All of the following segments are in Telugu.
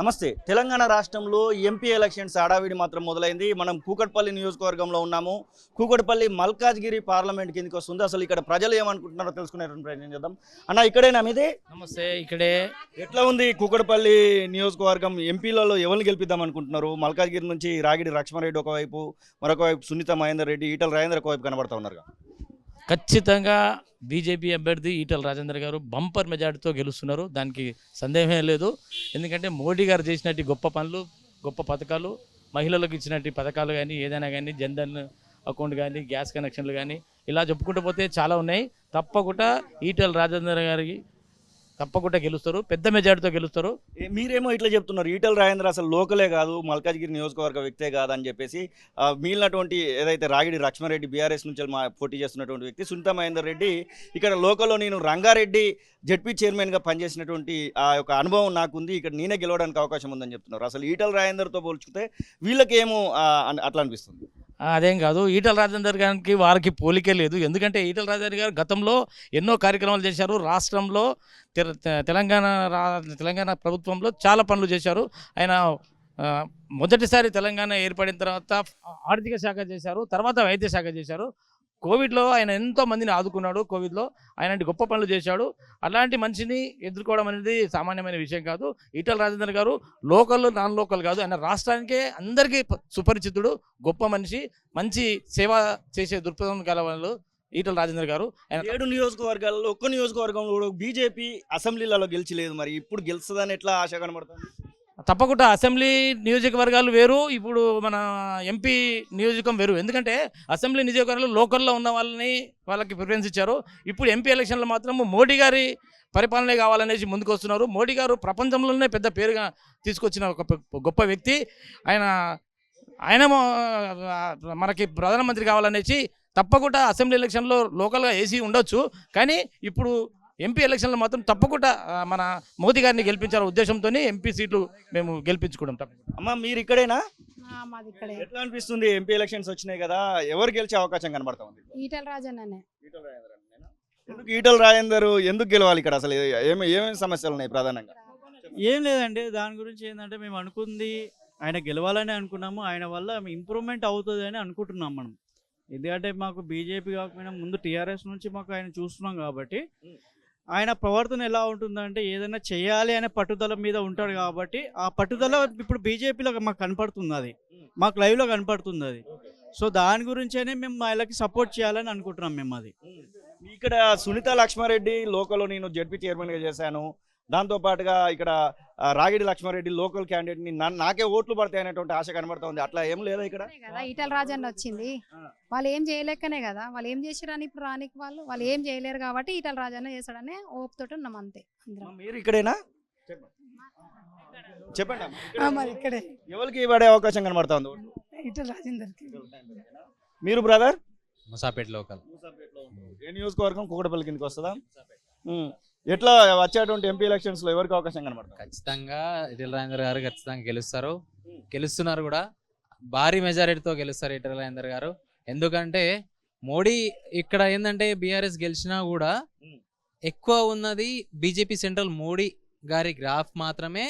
నమస్తే. తెలంగాణ రాష్ట్రంలో ఎంపీ ఎలక్షన్స్ హడావిడి మాత్రం మొదలైంది. మనం కూకట్పల్లి నియోజకవర్గంలో ఉన్నాము. కూకట్పల్లి మల్కాజ్గిరి పార్లమెంట్ కిందకి వస్తుంది. అసలు ఇక్కడ ప్రజలు ఏమనుకుంటున్నారో తెలుసుకునేటువంటి ప్రయత్నం చేద్దాం. అన్న ఇక్కడేనా మీది? నమస్తే. ఇక్కడే. ఎట్లా ఉంది కూకట్పల్లి నియోజకవర్గం? ఎంపీలలో ఎవరిని గెలిపిద్దాం అనుకుంటున్నారు? మల్కాజ్గిరి నుంచి రాగిడి లక్ష్మారెడ్డి ఒకవైపు, మరొక వైపు సునీత మహేందర్ రెడ్డి, ఈటల రాజేందర్ ఒకవైపు కనబడతా ఉన్నారు. ఖచ్చితంగా బీజేపీ అభ్యర్థి ఈటల రాజేందర్ గారు బంపర్ మెజార్టీతో గెలుస్తున్నారు. దానికి సందేహమే లేదు. ఎందుకంటే మోడీ గారు చేసినట్టు గొప్ప పనులు, గొప్ప పథకాలు, మహిళలకు ఇచ్చినట్టు పథకాలు కానీ ఏదైనా కానీ, జన్ధన్ అకౌంట్ కానీ, గ్యాస్ కనెక్షన్లు కానీ, ఇలా చెప్పుకుంటూ పోతే చాలా ఉన్నాయి. తప్పకుండా ఈటల రాజేందర్ గారికి తప్పకుండా గెలుస్తారు, పెద్ద మెజార్టీతో గెలుస్తారు. మీరేమో ఇట్లా చెప్తున్నారు, ఈటల రాజేందర్ అసలు లోకలే కాదు, మల్కాజ్గిరి నియోజకవర్గ వ్యక్తే కాదని చెప్పేసి. మిగిలినటువంటి ఏదైతే రాగిడి లక్ష్మారెడ్డి బీఆర్ఎస్ నుంచి పోటీ చేస్తున్నటువంటి వ్యక్తి, సునీత మహేందర్ రెడ్డి ఇక్కడ లోకల్లో నేను రంగారెడ్డి జెడ్పీ చైర్మన్గా పనిచేసినటువంటి ఆ యొక్క అనుభవం నాకుంది, ఇక్కడ నేనే గెలవడానికి అవకాశం ఉందని చెప్తున్నారు. అసలు ఈటల రాజేందర్తో పోల్చుకుంటే వీళ్ళకేమో అట్లా అనిపిస్తుంది. అదేం కాదు, ఈటల రాజేందర్ గారికి వారికి పోలికే లేదు. ఎందుకంటే ఈటల రాజేందర్ గారు గతంలో ఎన్నో కార్యక్రమాలు చేశారు. రాష్ట్రంలో తెలంగాణ ప్రభుత్వంలో చాలా పనులు చేశారు. ఆయన మొదటిసారి తెలంగాణ ఏర్పడిన తర్వాత ఆర్థిక శాఖ చేశారు, తర్వాత వైద్య శాఖ చేశారు. కోవిడ్లో ఆయన ఎంతో మందిని ఆదుకున్నాడు. కోవిడ్లో ఆయన గొప్ప పనులు చేశాడు. అలాంటి మనిషిని ఎదుర్కోవడం అనేది సామాన్యమైన విషయం కాదు. ఈటల రాజేందర్ గారు లోకల్ నాన్ లోకల్ కాదు, ఆయన రాష్ట్రానికే అందరికీ సుపరిచితుడు, గొప్ప మనిషి, మంచి సేవ చేసే దృక్పథం గల వాళ్ళు ఈటల రాజేందర్ గారు. 7 నియోజకవర్గాల్లో ఒక్క నియోజకవర్గంలో కూడా బీజేపీ అసెంబ్లీలలో గెలిచలేదు. మరి ఇప్పుడు గెలుస్తుందని ఎట్లా ఆశ కనబడుతుంది? తప్పకుండా అసెంబ్లీ నియోజకవర్గాలు వేరు, ఇప్పుడు మన ఎంపీ నియోజకం వేరు. ఎందుకంటే అసెంబ్లీ నియోజకవర్గాలు లోకల్లో ఉన్న వాళ్ళకి ప్రిఫరెన్స్ ఇచ్చారు. ఇప్పుడు ఎంపీ ఎలక్షన్లో మాత్రం మోడీ గారి పరిపాలనే కావాలనేసి ముందుకు వస్తున్నారు. మోడీ గారు ప్రపంచంలోనే పెద్ద పేరుగా తీసుకొచ్చిన ఒక గొప్ప వ్యక్తి. ఆయన మనకి ప్రధానమంత్రి కావాలనేసి తప్పకుండా అసెంబ్లీ ఎలక్షన్లో లోకల్గా ఏసీ ఉండొచ్చు, కానీ ఇప్పుడు ఎంపీ ఎలక్షన్లో మాత్రం తప్పకుండా మన మోదీ గారిని గెలిపించాలనే ఉద్దేశంతో ఎంపీ సీట్లు మేము గెలిపించుకోవడం. తప్పకుండా. అమ్మ మీరు ఇక్కడేనా? మాది ఇక్కడే. ఎట్లా అనిపిస్తుంది? ఎంపీ ఎలక్షన్స్ వచ్చినాయి కదా, ఎవరు గెలిచే అవకాశం కనబడతా ఉంది? ఈటల రాజన్ననే. ఎందుకు ఈటల రాజేందర్ ఎందుకు గెలవాలి ఇక్కడ? అసలు ఏమేమి సమస్యలు ఉన్నాయి ప్రధానంగా? ఏం లేదండి, దాని గురించి ఏంటంటే మేము అనుకుంది ఆయన గెలవాలని అనుకున్నాము. ఆయన వల్ల ఇంప్రూవ్మెంట్ అవుతుంది అని అనుకుంటున్నాం మనం. ఎందుకంటే మాకు బీజేపీ కాకపోయినా ముందు టీఆర్ఎస్ నుంచి మాకు ఆయన చూస్తున్నాం కాబట్టి ఆయన ప్రవర్తన ఎలా ఉంటుందంటే ఏదైనా చేయాలి అనే పట్టుదల మీద ఉంటాడు కాబట్టి ఆ పట్టుదల ఇప్పుడు బీజేపీలో మాకు కనపడుతుంది, అది మాకు లైవ్లో కనపడుతుంది అది. సో దాని గురించేనే మేము వాళ్ళకి సపోర్ట్ చేయాలని అనుకుంటున్నాం మేము. అది ఇక్కడ సునీత లక్ష్మారెడ్డి లోకల్లో నేను జెడ్పీ చైర్మన్గా చేశాను, దాంతోపాటుగా ఇక్కడ రాగిడి లక్ష్మారెడ్డి లోకల్ క్యాండిడేట్ని నాకే ఓట్లు పడతాయి అనేటువంటి ఆశ కనబడతా ఉంది. అట్లా ఏం లేదా ఇక్కడ? కదా ఈటల రాజన్న వచ్చింది, వాళ్ళు ఏం చేయలేకనే కదా, వాళ్ళు ఏం చేసిరని ఇప్పుడు రానికి వాళ్ళు ఏం చేయలేరు కాబట్టి ఈటల రాజన్న చేస్తాడనే ఓపుతోటి ఉన్నాం అంతే. మీరు ఇక్కడేనా? చెప్పండి. మరి ఇక్కడే. ఎవరికి పడే అవకాశం కనబడతా ఉంది? ఈటల రాజేందర్కి. మీరు బ్రదర్? ముసాపేట లోకల్. ఏ నియోజకవర్గం? కూకట్పల్లి కిందకి వస్తుందా? ఎట్లా వచ్చేటువంటి ఎంపీ ఎలక్షన్స్ లో ఎవరికి అవకాశం కనబడుతుంది? ఖచ్చితంగా ఈటల రాజేందర్ గారు ఖచ్చితంగా గెలుస్తున్నారు కూడా, భారీ మెజారిటీతో గెలుస్తారు ఈటల రాజేందర్ గారు. ఎందుకంటే మోడీ ఇక్కడ ఏంటంటే బీఆర్ఎస్ గెలిచినా కూడా ఎక్కువ ఉన్నది బీజేపీ సెంట్రల్ మోడీ గారి గ్రాఫ్ మాత్రమే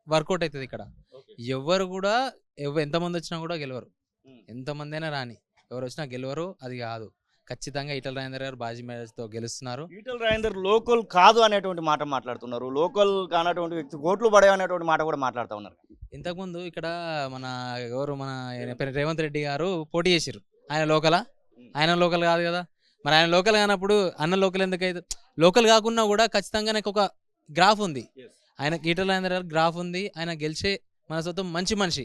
వర్కౌట్ అవుతుంది. ఇక్కడ ఎవరు కూడా ఎంతమంది వచ్చినా కూడా గెలవరు, ఎంతమంది అయినా రాని ఎవరు వచ్చినా గెలవరు. అది కాదు, ఖచ్చితంగా ఈటల రాజేందర్ గారు బాజీ మ్యాచ్తో గెలుస్తున్నారు. ఈటల రాజేందర్ లోకల్ కాదు అనేటువంటి మాట మాట్లాడుతున్నారు, లోకల్ కానటువంటి వ్యక్తి ఓట్లు పడే అనేటువంటి మాట కూడా మాట్లాడుతూ ఉన్నారు. ఇంతకుముందు ఇక్కడ మన రేవంత్ రెడ్డి గారు పోటీ చేశారు. ఆయన లోకలా? ఆయన లోకల్ కాదు కదా. మరి ఆయన లోకల్ కానప్పుడు అన్న లోకల్ ఎందుకైతే? లోకల్ కాకున్నా కూడా ఖచ్చితంగా నాకు ఒక గ్రాఫ్ ఉంది. ఆయన ఈటల రాజేందర్ గారు గ్రాఫ్ ఉంది. ఆయన గెలిచే మనసత్వం మంచి మనిషి.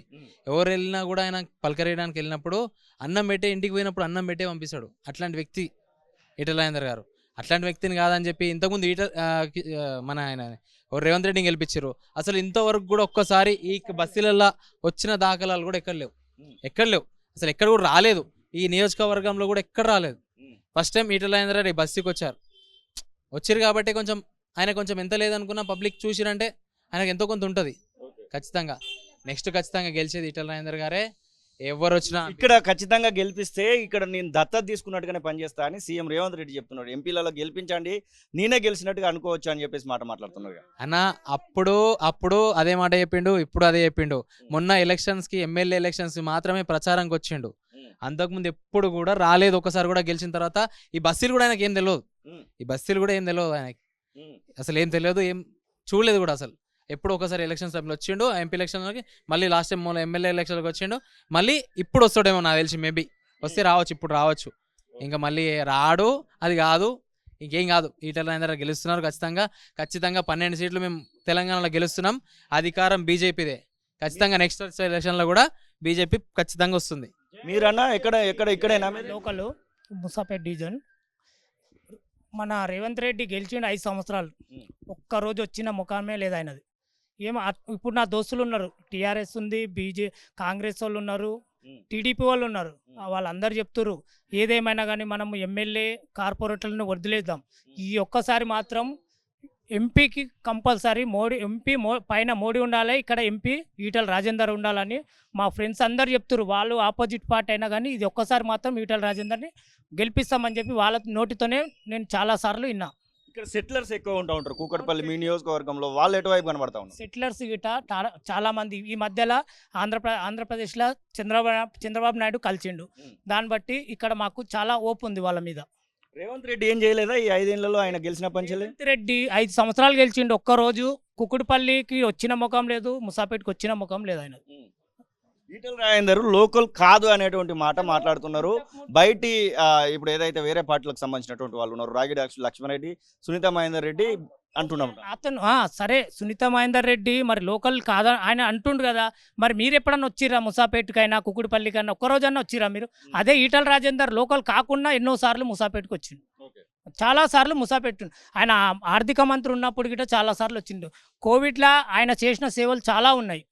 ఎవరు వెళ్ళినా కూడా ఆయన పలకరేయడానికి వెళ్ళినప్పుడు అన్నం పెట్టే, ఇంటికి పోయినప్పుడు అన్నం పెట్టే పంపిస్తాడు. అట్లాంటి వ్యక్తి ఈటల రాజేందర్ గారు. అట్లాంటి వ్యక్తిని కాదని చెప్పి ఇంతకుముందు మన ఆయన రేవంత్ రెడ్డిని గెలిపించారు. అసలు ఇంతవరకు కూడా ఒక్కసారి ఈ బస్తీలలో వచ్చిన దాఖలాలు కూడా ఎక్కడ లేవు. అసలు ఎక్కడ కూడా రాలేదు. ఈ నియోజకవర్గంలో కూడా ఎక్కడ రాలేదు. ఫస్ట్ టైం ఈటల రాజేందర్ గారు ఈ బస్తీకి వచ్చారు కాబట్టి ఆయన కొంచెం ఎంత లేదనుకున్నా పబ్లిక్ చూసిరంటే ఆయనకు ఎంతో కొంత ఉంటుంది. ఖచ్చితంగా నెక్స్ట్ ఖచ్చితంగా గెలిచేది ఈటల రాజేందర్ గారే. ఎవరు వచ్చినా ఇక్కడ ఖచ్చితంగా గెలిపిస్తే ఇక్కడ నేను దత్తత తీసుకున్నట్టుగానే పనిచేస్తా అని సీఎం రేవంత్ రెడ్డి చెప్తున్నాడు. ఎంపీలలో గెలిపించండి, నేనే గెలిచినట్టుగా అనుకోవచ్చు అని చెప్పేసి మాట్లాడుతున్నాడు. అన్న అప్పుడు అదే మాట చెప్పిండు, ఇప్పుడు అదే చెప్పిండు. మొన్న ఎలక్షన్స్కి ఎమ్మెల్యే ఎలక్షన్స్ మాత్రమే ప్రచారంకి వచ్చిండు. అంతకుముందు ఎప్పుడు కూడా రాలేదు. ఒకసారి కూడా గెలిచిన తర్వాత ఈ బస్సులు కూడా ఆయనకి ఏం తెలియదు. ఆయనకి అసలు ఏం తెలియదు, ఏం చూడలేదు కూడా అసలు. ఎప్పుడు ఒకసారి ఎలక్షన్స్ టైంలో వచ్చిండు, ఎంపీ ఎలక్షన్లకి, మళ్ళీ లాస్ట్ టైం మొన్న ఎమ్మెల్యే ఎలక్షన్లకు వచ్చిండు. మళ్ళీ ఇప్పుడు వస్తాడేమో నాకు తెలిసి, మేబీ వస్తే రావచ్చు, ఇప్పుడు రావచ్చు. ఇంకా మళ్ళీ రాడు, అది కాదు, ఇంకేం కాదు. ఈటల రాజేందర్ గెలుస్తున్నారు ఖచ్చితంగా 12 సీట్లు మేము తెలంగాణలో గెలుస్తున్నాం. అధికారం బీజేపీదే. ఖచ్చితంగా నెక్స్ట్ ఎలక్షన్లో కూడా బీజేపీ ఖచ్చితంగా వస్తుంది. మీరన్నా ఇక్కడేనా లోకల్ ముసాపేట్ డివిజన్. మన రేవంత్ రెడ్డి గెలిచిండు 5 సంవత్సరాలు, ఒక్కరోజు వచ్చిన ముఖామే లేదు ఆయనది. ఇప్పుడు నా దోస్తులు ఉన్నారు, టీఆర్ఎస్ ఉంది, కాంగ్రెస్ వాళ్ళు ఉన్నారు, టీడీపీ వాళ్ళు ఉన్నారు. వాళ్ళందరూ చెప్తున్నారు ఏదేమైనా కానీ మనం ఎమ్మెల్యే కార్పొరేటర్లను వదిలేద్దాం, ఈ ఒక్కసారి మాత్రం ఎంపీకి కంపల్సరీ పైన మోడీ ఉండాలి, ఇక్కడ ఎంపీ ఈటల రాజేందర్ ఉండాలని మా ఫ్రెండ్స్ అందరు చెప్తున్నారు. వాళ్ళు ఆపోజిట్ పార్టీ అయినా కానీ ఇది ఒక్కసారి మాత్రం ఈటల రాజేందర్ని గెలిపిస్తామని చెప్పి వాళ్ళ నోటితోనే నేను చాలాసార్లు విన్నా. ఇక్కడ సెటిలర్స్ ఎక్కువ ఉంటారు కూకట్పల్లి మీ నియోజకవర్గంలో, వాళ్ళు ఎటువైపు కనబడతా ఉన్నారు? సెటిలర్స్ గిట చాలా మంది ఈ మధ్యలో ఆంధ్రప్రదేశ్లో చంద్రబాబు నాయుడు కలిసిండు. దాన్ని బట్టి ఇక్కడ మాకు చాలా ఓపు ఉంది వాళ్ళ మీద. రేవంత్ రెడ్డి ఏం చేయలేదా ఈ 5 ఏళ్లలో ఆయన గెలిచిన పంచలే? రేవంత్ రెడ్డి 5 సంవత్సరాలు గెలిచిండు, ఒక్కరోజు కుకుడుపల్లికి వచ్చిన ముఖం లేదు, ముసాపేట్కి వచ్చిన ముఖం లేదు ఆయన. ఈటల రాజేందర్ లోకల్ కాదు అనేటువంటి మాట మాట్లాడుతున్నారు. బయటి ఇప్పుడు ఏదైతే వేరే పార్టీలకు సంబంధించినటువంటి వాళ్ళు ఉన్నారు, రాగిడి లక్ష్మణరెడ్డి, సునీత మహేందర్ రెడ్డి అంటున్నాం. అతను సరే సునీత మహేందర్ రెడ్డి మరి లోకల్ కాదా ఆయన అంటుండు కదా, మరి మీరు ఎప్పుడన్నా వచ్చిరా ముసాపేట్కైనా కుకుడుపల్లికైనా ఒక్కరోజన్నా వచ్చిరా మీరు? అదే ఈటల రాజేందర్ లోకల్ కాకుండా ఎన్నోసార్లు ముసాపేట్కి వచ్చిండు, చాలాసార్లు ముసాపేట్టు. ఆయన ఆర్థిక మంత్రి ఉన్నప్పుడు గిట్ట చాలాసార్లు వచ్చిండు. కోవిడ్లో ఆయన చేసిన సేవలు చాలా ఉన్నాయి.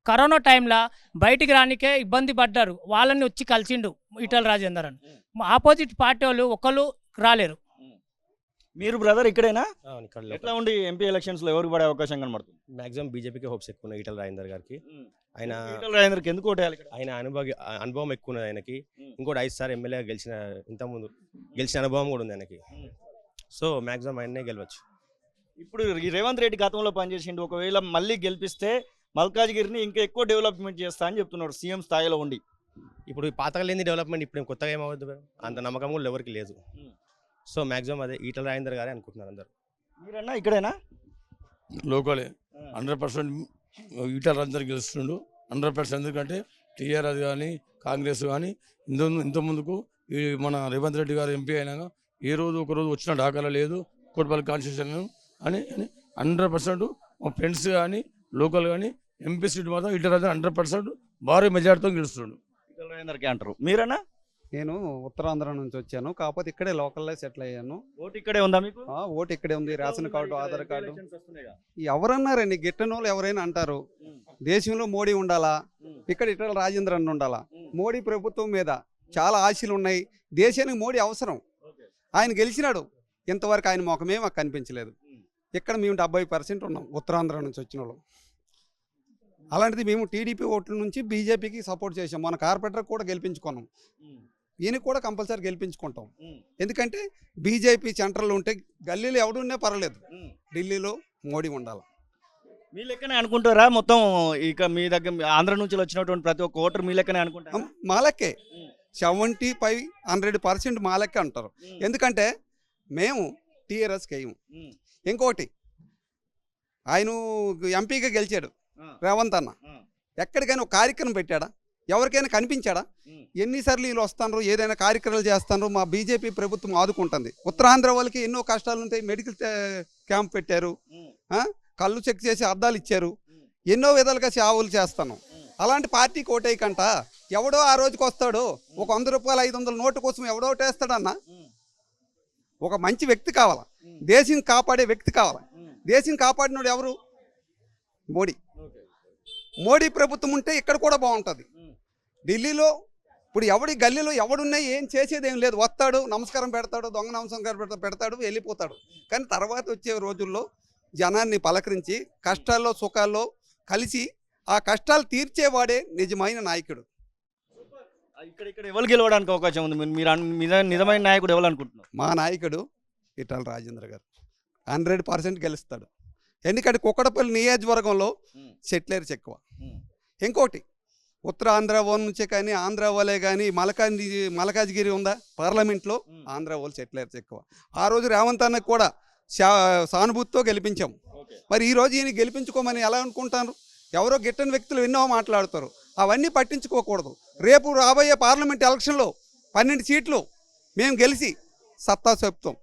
కరోనా టైంలో బయటికి రానికే ఇబ్బంది పడ్డారు, వాళ్ళని వచ్చి కలిసిండు ఈటల రాజేందర్ అని. ఆపోజిట్ పార్టీ వాళ్ళు ఒకళ్ళు రాలేరు. మీరు బ్రదర్ ఇక్కడేనా? ఎట్లా ఉండి ఎంపీ ఎలక్షన్స్ లో ఎవరికి పడే అవకాశం కనబడుతుంది? మాక్సిమం బీజేపీకి హోప్స్ ఎక్కువ ఉన్నాయి ఈటల రాజేందర్ గారికి. ఆయన ఈటల రాజేందర్కి ఎందుకు ఓటేయాలి? ఆయన అనుభవం ఎక్కువ ఉన్నది ఆయనకి. ఇంకోటి 5 సార్లు ఎమ్మెల్యే ఇంతకుముందు గెలిచిన అనుభవం కూడా ఉంది ఆయనకి. సో మాక్సిమం ఆయన్నే గెలవచ్చు. ఇప్పుడు ఈ రేవంత్ రెడ్డి గతంలో పనిచేసిండు, ఒకవేళ మళ్ళీ గెలిపిస్తే మల్కాజ్గిరిని ఇంకా ఎక్కువ డెవలప్మెంట్ చేస్తా అని చెప్తున్నాడు సీఎం స్థాయిలో ఉండి. ఇప్పుడు పాతగా లేని డెవలప్మెంట్ ఇప్పుడు కొత్తగా ఏమవుతుంది, అంత నమ్మకం కూడా ఎవరికి లేదు. సో మాక్సిమం అదే ఈటల రాజేందర్ గారే అనుకుంటున్నారు అందరు. మీరన్నా ఇక్కడేనా? లోకలే 100% ఈటల రాజేందర్ గెలుస్తుండు 100%. ఎందుకంటే టీఆర్ఎస్ కానీ కాంగ్రెస్ కానీ ఇంత ముందుకు ఈ మన రేవంత్ రెడ్డి గారు ఎంపీ అయినాక ఏ రోజు ఒక రోజు వచ్చిన ఢాకాలో లేదు కోటపల్లి కాన్స్టిట్యూషన్ అని 100% మా ఫ్రెండ్స్ కానీ లోకల్ కానీ ఎంపీ సీట్ మాత్రం ఈటల రాజేందర్ 100% భారీ మెజార్టీతో గెలుస్తుండు. ఈటల రాజేందర్కి అంటారు. మీరన్నా? నేను ఉత్తరాంధ్ర నుంచి వచ్చాను, కాకపోతే ఇక్కడే లోకల్లో సెటిల్ అయ్యాను. ఓటు ఇక్కడే ఉందా మీకు? ఓటు ఇక్కడే ఉంది, రేషన్ కార్డు, ఆధార్ కార్డు. ఎవరన్నారండి గిట్టని వాళ్ళు ఎవరైనా అంటారు. దేశంలో మోడీ ఉండాలా, ఇక్కడ ఈటల రాజేందర్ అన్న ఉండాలా. మోడీ ప్రభుత్వం మీద చాలా ఆశలు ఉన్నాయి, దేశానికి మోడీ అవసరం. ఆయన గెలిచినాడు, ఇంతవరకు ఆయన ముఖమే మాకు కనిపించలేదు. ఇక్కడ మేము 70% ఉన్నాం ఉత్తరాంధ్ర నుంచి వచ్చిన వాళ్ళు. అలాంటిది మేము టీడీపీ ఓట్ల నుంచి బీజేపీకి సపోర్ట్ చేసాం. మన కార్పొరేటర్ కూడా గెలిపించుకున్నాం, ఈయనకి కూడా కంపల్సరీ గెలిపించుకుంటాం. ఎందుకంటే బీజేపీ సెంట్రల్ ఉంటే గల్లీలో ఎవడున్నా పర్వాలేదు, ఢిల్లీలో మోడీ ఉండాలి. మీ లెక్కనే అనుకుంటారా మొత్తం? ఇక మీ దగ్గర ఆంధ్ర నుంచి వచ్చినటువంటి ప్రతి ఒక్క ఓటర్ మీ లెక్కనే అనుకుంటారా? మా లెక్కే 75-100% మా లెక్క అంటారు. ఎందుకంటే మేము టీఆర్ఎస్కి వేయము. ఇంకోటి ఆయన ఎంపీగా గెలిచాడు రేవంత్ అన్న, ఎక్కడికైనా ఒక కార్యక్రమం పెట్టాడా? ఎవరికైనా కనిపించాడా? ఎన్నిసార్లు వీళ్ళు వస్తాను, ఏదైనా కార్యక్రమాలు చేస్తాను, మా బీజేపీ ప్రభుత్వం ఆదుకుంటుంది. ఉత్తరాంధ్ర వాళ్ళకి ఎన్నో కష్టాలు ఉంటాయి, మెడికల్ క్యాంప్ పెట్టారు, కళ్ళు చెక్ చేసి అద్దాలు ఇచ్చారు, ఎన్నో విధాలుగా సేవలు చేస్తాను. అలాంటి పార్టీకి ఓటేయకంట ఎవడో ఆ రోజుకి వస్తాడు, ఒక 100 రూపాయలు 500 నోటు కోసం ఎవడో ఓటేస్తాడన్న. ఒక మంచి వ్యక్తి కావాలా, దేశం కాపాడే వ్యక్తి కావాలా. దేశం కాపాడినోడు ఎవరు? మోడీ. మోడీ ప్రభుత్వం ఉంటే ఇక్కడ కూడా బాగుంటుంది. ఢిల్లీలో ఇప్పుడు ఎవడి గల్లీలో ఎవడున్నా ఏం చేసేది ఏం లేదు, వస్తాడు, నమస్కారం పెడతాడు, దొంగ నమస్కారం పెడతాడు, వెళ్ళిపోతాడు. కానీ తర్వాత వచ్చే రోజుల్లో జనాన్ని పలకరించి కష్టాల్లో సుఖాల్లో కలిసి ఆ కష్టాలు తీర్చేవాడే నిజమైన నాయకుడు. ఇక్కడ ఎవరు గెలవడానికి అవకాశం ఉంది? మీరు నిజమైన నాయకుడు ఎవరు అనుకుంటున్నారు? మా నాయకుడు ఈటల రాజేంద్ర గారు 100% గెలుస్తాడు. ఎందుకంటే కుక్కడపల్లి నియోజకవర్గంలో సెటిలర్స్ ఎక్కువ. ఇంకోటి ఉత్తరాంధ్ర వాళ్ళ నుంచే కానీ ఆంధ్ర వాళ్ళే కానీ మల్కాజ్గిరి ఉందా పార్లమెంట్లో, ఆంధ్ర వాళ్ళు సెటిలర్స్ ఎక్కువ. ఆ రోజు రేవంత్ అన్నకు కూడా సానుభూతితో గెలిపించాము. మరి ఈరోజు ఈయన గెలిపించుకోమని ఎలా అనుకుంటారు? ఎవరో గిట్టని వ్యక్తులు ఎన్నో మాట్లాడతారు, అవన్నీ పట్టించుకోకూడదు. రేపు రాబోయే పార్లమెంట్ ఎలక్షన్లో 12 సీట్లు మేము గెలిచి సత్తా చెప్తాం.